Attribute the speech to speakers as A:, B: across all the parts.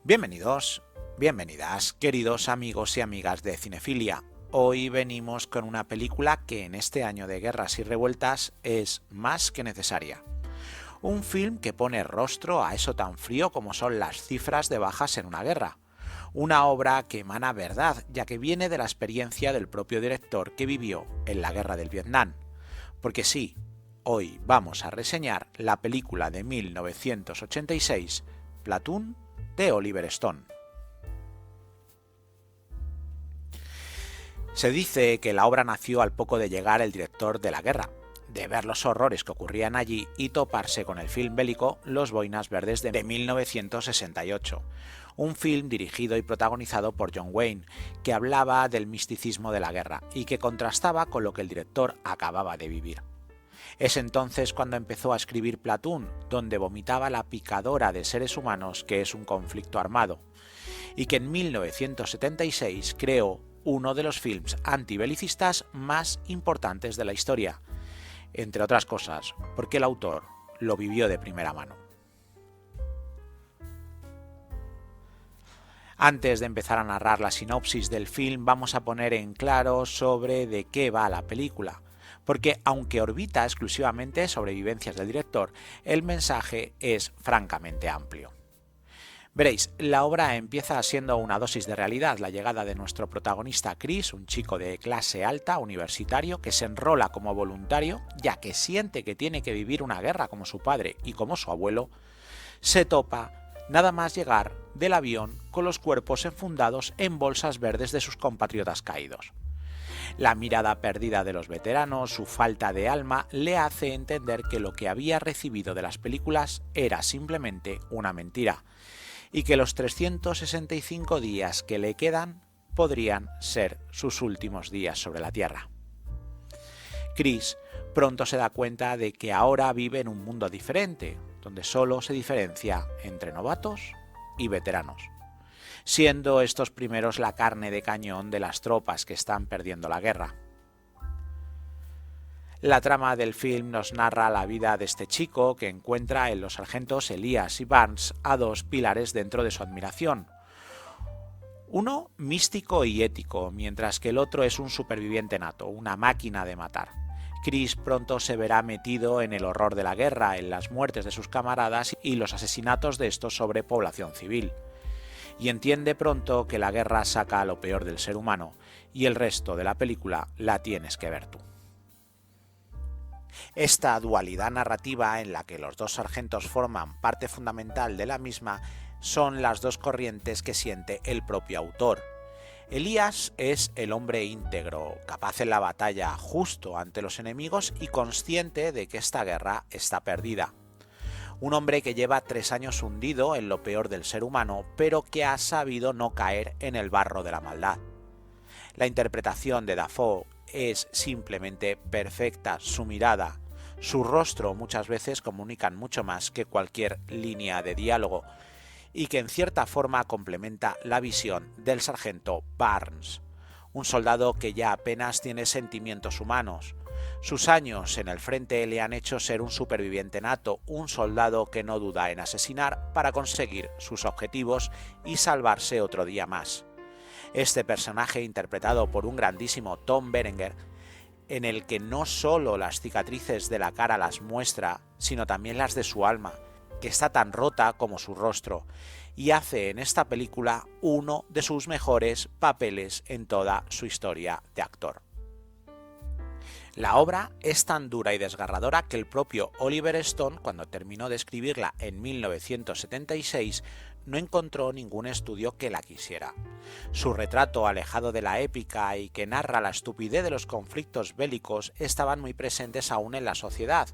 A: Bienvenidos, bienvenidas, queridos amigos y amigas de Cinefilia. Hoy venimos con una película que en este año de guerras y revueltas es más que necesaria. Un film que pone rostro a eso tan frío como son las cifras de bajas en una guerra. Una obra que emana verdad, ya que viene de la experiencia del propio director que vivió en la guerra del Vietnam. Porque sí, hoy vamos a reseñar la película de 1986, Platoon, de Oliver Stone. Se dice que la obra nació al poco de llegar el director de la guerra, de ver los horrores que ocurrían allí y toparse con el film bélico Los Boinas Verdes de 1968, un film dirigido y protagonizado por John Wayne, que hablaba del misticismo de la guerra y que contrastaba con lo que el director acababa de vivir. Es entonces cuando empezó a escribir Platoon, donde vomitaba la picadora de seres humanos que es un conflicto armado, y que en 1976 creó uno de los films antibelicistas más importantes de la historia, entre otras cosas, porque el autor lo vivió de primera mano. Antes de empezar a narrar la sinopsis del film, vamos a poner en claro sobre de qué va la película, porque aunque orbita exclusivamente sobre vivencias del director, el mensaje es francamente amplio. Veréis, la obra empieza siendo una dosis de realidad, la llegada de nuestro protagonista Chris, un chico de clase alta, universitario, que se enrola como voluntario, ya que siente que tiene que vivir una guerra como su padre y como su abuelo, se topa, nada más llegar del avión, con los cuerpos enfundados en bolsas verdes de sus compatriotas caídos. La mirada perdida de los veteranos, su falta de alma, le hace entender que lo que había recibido de las películas era simplemente una mentira, y que los 365 días que le quedan podrían ser sus últimos días sobre la Tierra. Chris pronto se da cuenta de que ahora vive en un mundo diferente, donde solo se diferencia entre novatos y veteranos, siendo estos primeros la carne de cañón de las tropas que están perdiendo la guerra. La trama del film nos narra la vida de este chico que encuentra en los sargentos Elias y Barnes a dos pilares dentro de su admiración. Uno místico y ético, mientras que el otro es un superviviente nato, una máquina de matar. Chris pronto se verá metido en el horror de la guerra, en las muertes de sus camaradas y los asesinatos de estos sobre población civil. Y entiende pronto que la guerra saca lo peor del ser humano, y el resto de la película la tienes que ver tú. Esta dualidad narrativa, en la que los dos sargentos forman parte fundamental de la misma, son las dos corrientes que siente el propio autor. Elías es el hombre íntegro, capaz en la batalla, justo ante los enemigos y consciente de que esta guerra está perdida. Un hombre que lleva 3 años hundido en lo peor del ser humano, pero que ha sabido no caer en el barro de la maldad. La interpretación de Dafoe es simplemente perfecta, su mirada, su rostro muchas veces comunican mucho más que cualquier línea de diálogo, y que en cierta forma complementa la visión del sargento Barnes, un soldado que ya apenas tiene sentimientos humanos. Sus años en el frente le han hecho ser un superviviente nato, un soldado que no duda en asesinar para conseguir sus objetivos y salvarse otro día más. Este personaje, interpretado por un grandísimo Tom Berenger, en el que no solo las cicatrices de la cara las muestra, sino también las de su alma, que está tan rota como su rostro, y hace en esta película uno de sus mejores papeles en toda su historia de actor. La obra es tan dura y desgarradora que el propio Oliver Stone, cuando terminó de escribirla en 1976, no encontró ningún estudio que la quisiera. Su retrato, alejado de la épica y que narra la estupidez de los conflictos bélicos, estaban muy presentes aún en la sociedad,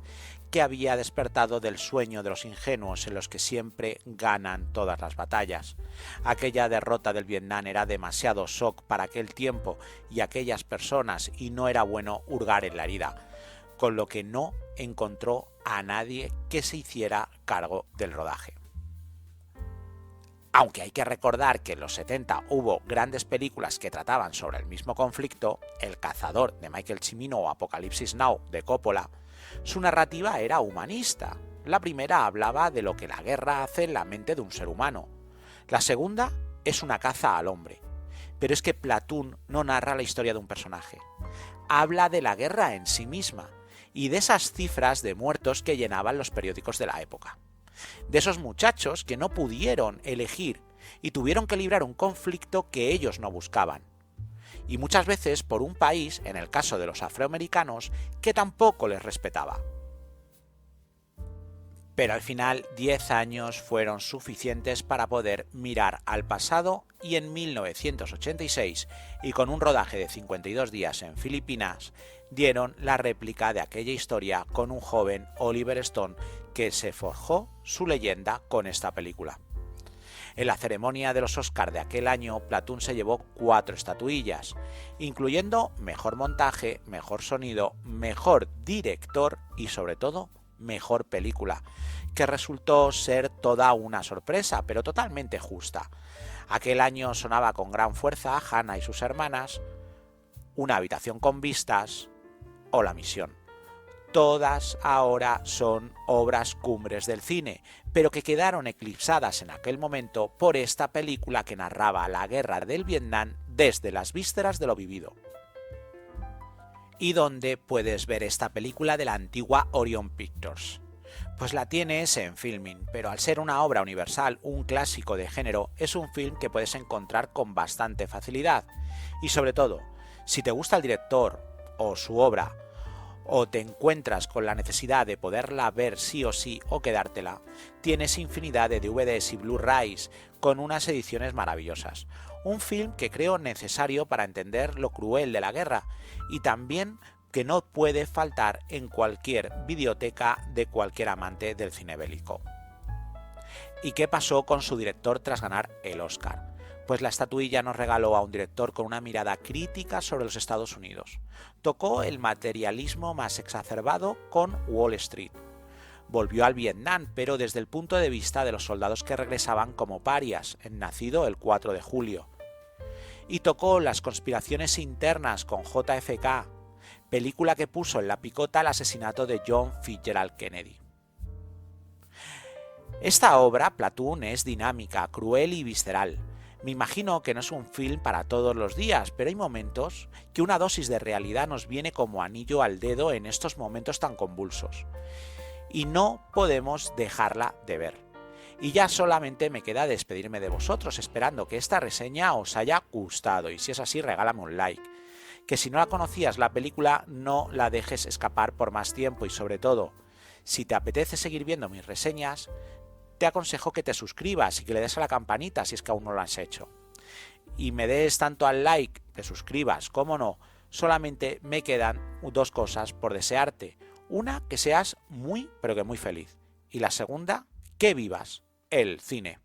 A: que había despertado del sueño de los ingenuos en los que siempre ganan todas las batallas. Aquella derrota del Vietnam era demasiado shock para aquel tiempo y aquellas personas, y no era bueno hurgar en la herida, con lo que no encontró a nadie que se hiciera cargo del rodaje. Aunque hay que recordar que en los 70 hubo grandes películas que trataban sobre el mismo conflicto, El cazador de Michael Cimino o Apocalipsis Now de Coppola, su narrativa era humanista. La primera hablaba de lo que la guerra hace en la mente de un ser humano. La segunda es una caza al hombre. Pero es que Platoon no narra la historia de un personaje. Habla de la guerra en sí misma y de esas cifras de muertos que llenaban los periódicos de la época. De esos muchachos que no pudieron elegir y tuvieron que librar un conflicto que ellos no buscaban. Y muchas veces por un país, en el caso de los afroamericanos, que tampoco les respetaba. Pero al final 10 años fueron suficientes para poder mirar al pasado y en 1986, y con un rodaje de 52 días en Filipinas, dieron la réplica de aquella historia con un joven Oliver Stone que se forjó su leyenda con esta película. En la ceremonia de los Oscar de aquel año, Platoon se llevó 4 estatuillas, incluyendo mejor montaje, mejor sonido, mejor director y sobre todo mejor película, que resultó ser toda una sorpresa, pero totalmente justa. Aquel año sonaba con gran fuerza Hannah y sus hermanas, Una habitación con vistas o La misión. Todas ahora son obras cumbres del cine, pero que quedaron eclipsadas en aquel momento por esta película que narraba la guerra del Vietnam desde las vísceras de lo vivido. ¿Y dónde puedes ver esta película de la antigua Orion Pictures? Pues la tienes en Filmin, pero al ser una obra universal, un clásico de género, es un film que puedes encontrar con bastante facilidad. Y sobre todo, si te gusta el director o su obra, o te encuentras con la necesidad de poderla ver sí o sí o quedártela, tienes infinidad de DVDs y Blu-rays con unas ediciones maravillosas. Un film que creo necesario para entender lo cruel de la guerra y también que no puede faltar en cualquier videoteca de cualquier amante del cine bélico. ¿Y qué pasó con su director tras ganar el Oscar? Pues la estatuilla nos regaló a un director con una mirada crítica sobre los Estados Unidos. Tocó el materialismo más exacerbado con Wall Street. Volvió al Vietnam, pero desde el punto de vista de los soldados que regresaban como parias, en Nacido el 4 de julio. Y tocó las conspiraciones internas con JFK, película que puso en la picota el asesinato de John Fitzgerald Kennedy. Esta obra, Platoon, es dinámica, cruel y visceral. Me imagino que no es un film para todos los días, pero hay momentos que una dosis de realidad nos viene como anillo al dedo en estos momentos tan convulsos. Y no podemos dejarla de ver. Y ya solamente me queda despedirme de vosotros, esperando que esta reseña os haya gustado, y si es así, regálame un like. Que si no la conocías la película, no la dejes escapar por más tiempo, y sobre todo, si te apetece seguir viendo mis reseñas, te aconsejo que te suscribas y que le des a la campanita si es que aún no lo has hecho. Y me des tanto al like, te suscribas, como no, solamente me quedan 2 cosas por desearte. Una, que seas muy, pero que muy feliz. Y la segunda, que vivas el cine.